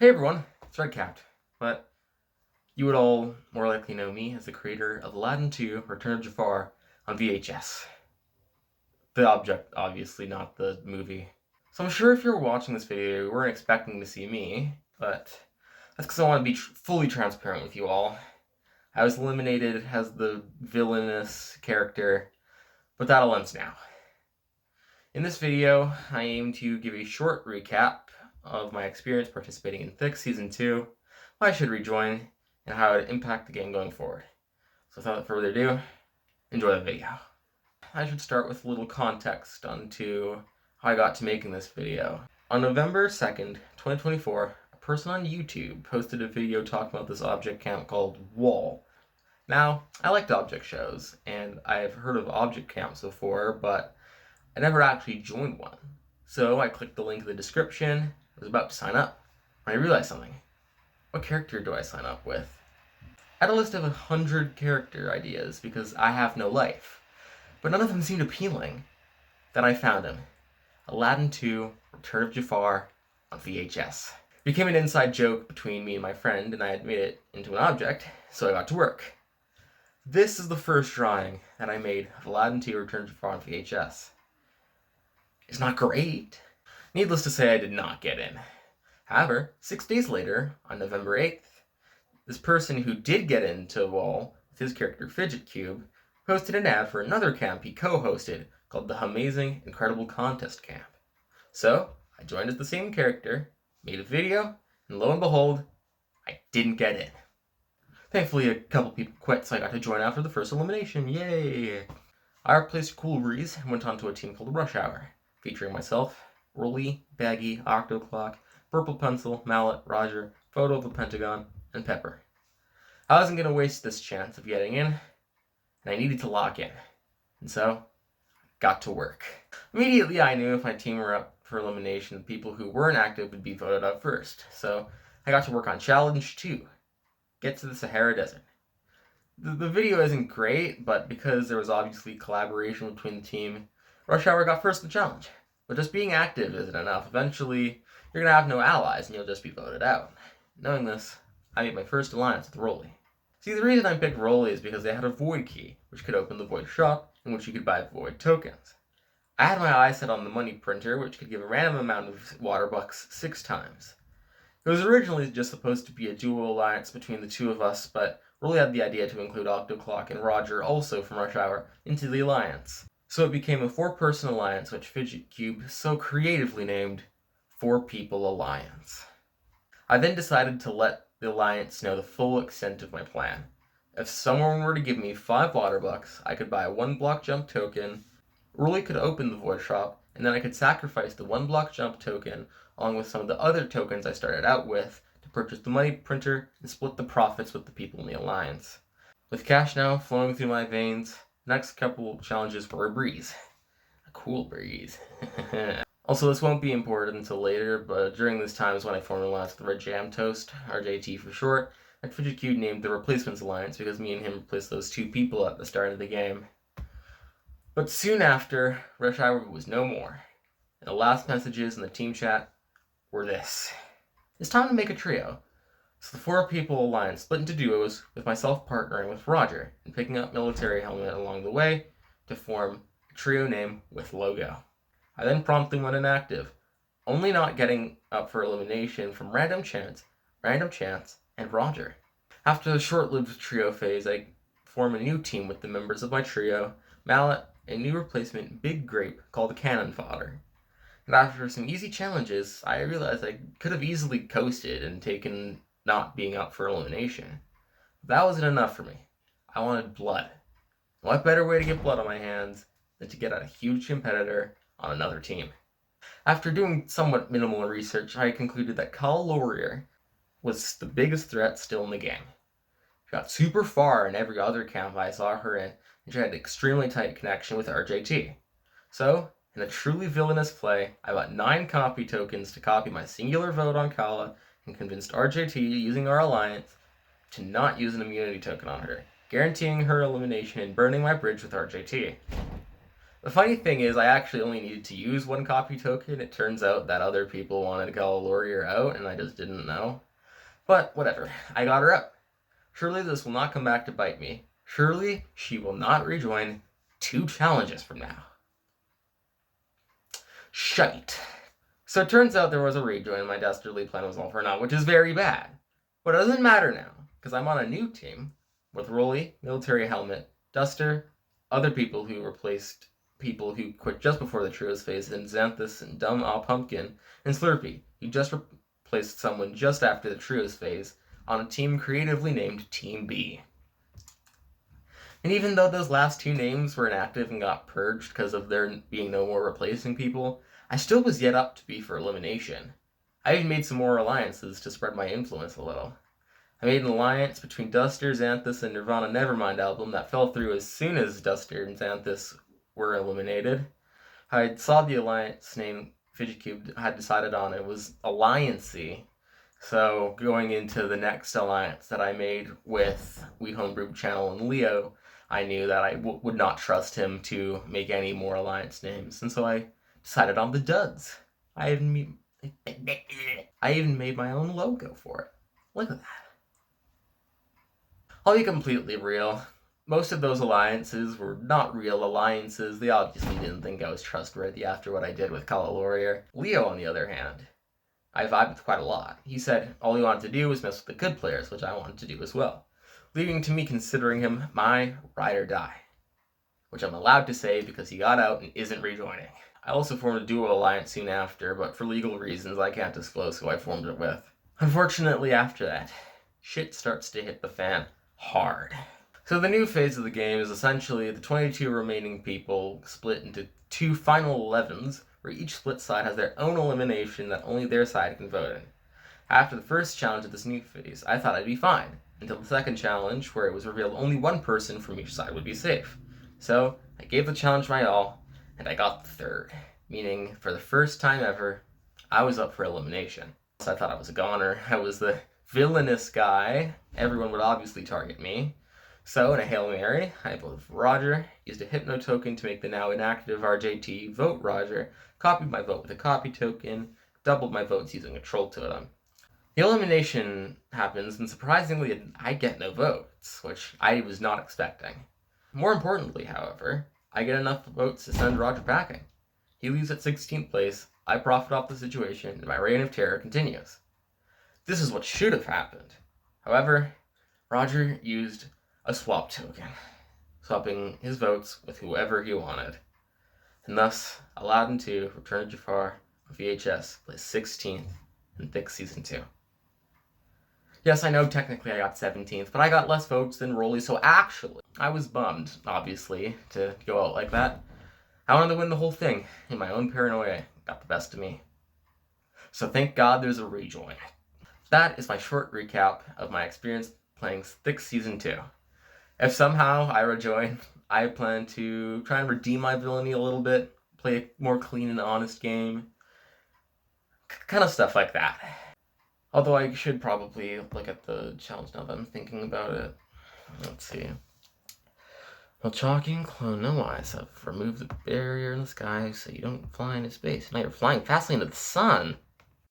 Hey everyone, it's Redcapped, but you would all more likely know me as the creator of Aladdin 2 Return of Jafar on VHS. The object, obviously, not the movie. So I'm sure if you're watching this video, you weren't expecting to see me, but that's because I want to be fully transparent with you all. I was eliminated as the villainous character, but that'll end now. In this video, I aim to give a short recap of my experience participating in Thick Season 2, why I should rejoin, and how it would impact the game going forward. So without further ado, enjoy the video. I should start with a little context onto how I got to making this video. On November 2nd, 2024, a person on YouTube posted a video talking about this object camp called Wall. Now, I liked object shows, and I've heard of object camps before, but I never actually joined one. So I clicked the link in the description, I was about to sign up, when I realized something. What character do I sign up with? I had a list of 100 character ideas because I have no life, but none of them seemed appealing. Then I found him. Aladdin 2 Return of Jafar on VHS. It became an inside joke between me and my friend, and I had made it into an object, so I got to work. This is the first drawing that I made of Aladdin 2 Return of Jafar on VHS. It's not great. Needless to say, I did not get in. However, 6 days later, on November 8th, this person who did get into Wall with his character Fidget Cube posted an ad for another camp he co-hosted called the Amazing Incredible Contest Camp. So, I joined as the same character, made a video, and lo and behold, I didn't get in. Thankfully, a couple people quit, so I got to join after the first elimination. Yay! I replaced Cool Breeze and went on to a team called Rush Hour, featuring myself, Rolly, Baggy, Octoclock, Purple Pencil, Mallet, Roger, Photo of the Pentagon, and Pepper. I wasn't going to waste this chance of getting in, and I needed to lock in. And so, got to work. Immediately I knew if my team were up for elimination, the people who weren't active would be voted out first. So, I got to work on Challenge 2. Get to the Sahara Desert. The video isn't great, but because there was obviously collaboration between the team, Rush Hour got first in the challenge. But just being active isn't enough. Eventually, you're going to have no allies and you'll just be voted out. Knowing this, I made my first alliance with Rolly. See, the reason I picked Rolly is because they had a Void key, which could open the Void shop, in which you could buy Void tokens. I had my eye set on the money printer, which could give a random amount of water bucks 6 times. It was originally just supposed to be a duo alliance between the two of us, but Rolly had the idea to include Octoclock and Roger, also from Rush Hour, into the alliance. So it became a 4-person alliance, which Fidget Cube so creatively named 4 People Alliance. I then decided to let the alliance know the full extent of my plan. If someone were to give me 5 water bucks, I could buy a 1-block jump token, Rolly could open the Void shop, and then I could sacrifice the 1-block jump token along with some of the other tokens I started out with to purchase the money printer and split the profits with the people in the alliance. With cash now flowing through my veins, the next couple challenges were a breeze. A cool breeze. Also, this won't be important until later, but during this time is when I formed an alliance with Red Jam Toast, RJT for short, and Fidget Cube named the Replacements Alliance because me and him replaced those 2 people at the start of the game. But soon after, Rush Hour was no more, and the last messages in the team chat were this. It's time to make a trio. So the 4 People Alliance split into duos, with myself partnering with Roger and picking up Military Helmet along the way to form a trio name with logo. I then promptly went inactive, only not getting up for elimination from Random Chance, and Roger. After the short-lived trio phase, I form a new team with the members of my trio, Mallet, and new replacement Big Grape called Cannon Fodder. And after some easy challenges, I realized I could have easily coasted and taken not being up for elimination. That wasn't enough for me. I wanted blood. What better way to get blood on my hands than to get a huge competitor on another team? After doing somewhat minimal research, I concluded that Kyle Laurier was the biggest threat still in the game. She got super far in every other camp I saw her in, and she had an extremely tight connection with RJT. So, in a truly villainous play, I bought 9 copy tokens to copy my singular vote on Kala and convinced RJT, using our alliance, to not use an immunity token on her, guaranteeing her elimination and burning my bridge with RJT. The funny thing is, I actually only needed to use one copy token. It turns out that other people wanted to call Laurier out, and I just didn't know. But whatever, I got her up. Surely this will not come back to bite me. Surely she will not rejoin 2 challenges from now. Shite. So it turns out there was a rejoin and my dastardly plan was all for naught, which is very bad. But it doesn't matter now, because I'm on a new team with Rolly, Military Helmet, Duster, other people who replaced people who quit just before the Trios phase, and Xanthus and Dumb Aw Pumpkin, and Slurpee, who just replaced someone just after the Trios phase, on a team creatively named Team B. And even though those last 2 names were inactive and got purged because of there being no more replacing people, I still was yet up to be for elimination. I even made some more alliances to spread my influence a little. I made an alliance between Duster, Xanthus, and Nirvana Nevermind album that fell through as soon as Duster and Xanthus were eliminated. I saw the alliance name Fidget had decided on. It was Alliancy. So going into the next alliance that I made with We Homebrew Channel and Leo, I knew that I would not trust him to make any more alliance names, and so I decided on the Duds. I even made my own logo for it. Look at that. I'll be completely real. Most of those alliances were not real alliances. They obviously didn't think I was trustworthy after what I did with Call Laurier. Leo, on the other hand, I vibed with quite a lot. He said all he wanted to do was mess with the good players, which I wanted to do as well, leading to me considering him my ride or die, which I'm allowed to say because he got out and isn't rejoining. I also formed a duo alliance soon after, but for legal reasons I can't disclose who I formed it with. Unfortunately, after that, shit starts to hit the fan hard. So the new phase of the game is essentially the 22 remaining people split into 2 final 11s, where each split side has their own elimination that only their side can vote in. After the first challenge of this new phase, I thought I'd be fine, until the second challenge, where it was revealed only one person from each side would be safe. So I gave the challenge my all, and I got the third, meaning for the first time ever, I was up for elimination. So I thought I was a goner. I was the villainous guy. Everyone would obviously target me. So in a Hail Mary, I voted for Roger, used a Hypno token to make the now inactive RJT vote Roger, copied my vote with a copy token, doubled my votes using a troll totem. The elimination happens, and surprisingly, I get no votes, which I was not expecting. More importantly, however, I get enough votes to send Roger packing. He leaves at 16th place, I profit off the situation, and my reign of terror continues. This is what should have happened. However, Roger used a swap token, swapping his votes with whoever he wanted. And thus, Aladdin 2, Return of Jafar on VHS plays 16th in Thick Season 2. Yes, I know technically I got 17th, but I got less votes than Rolly, so actually, I was bummed, obviously, to go out like that. I wanted to win the whole thing, and my own paranoia got the best of me. So thank God there's a rejoin. That is my short recap of my experience playing Thick Season 2. If somehow I rejoin, I plan to try and redeem my villainy a little bit, play a more clean and honest game, kind of stuff like that. Although I should probably look at the challenge now that I'm thinking about it. Let's see. Well, Chalky and Clone No Eyes have removed the barrier in the sky so you don't fly into space. Now you're flying fastly into the sun.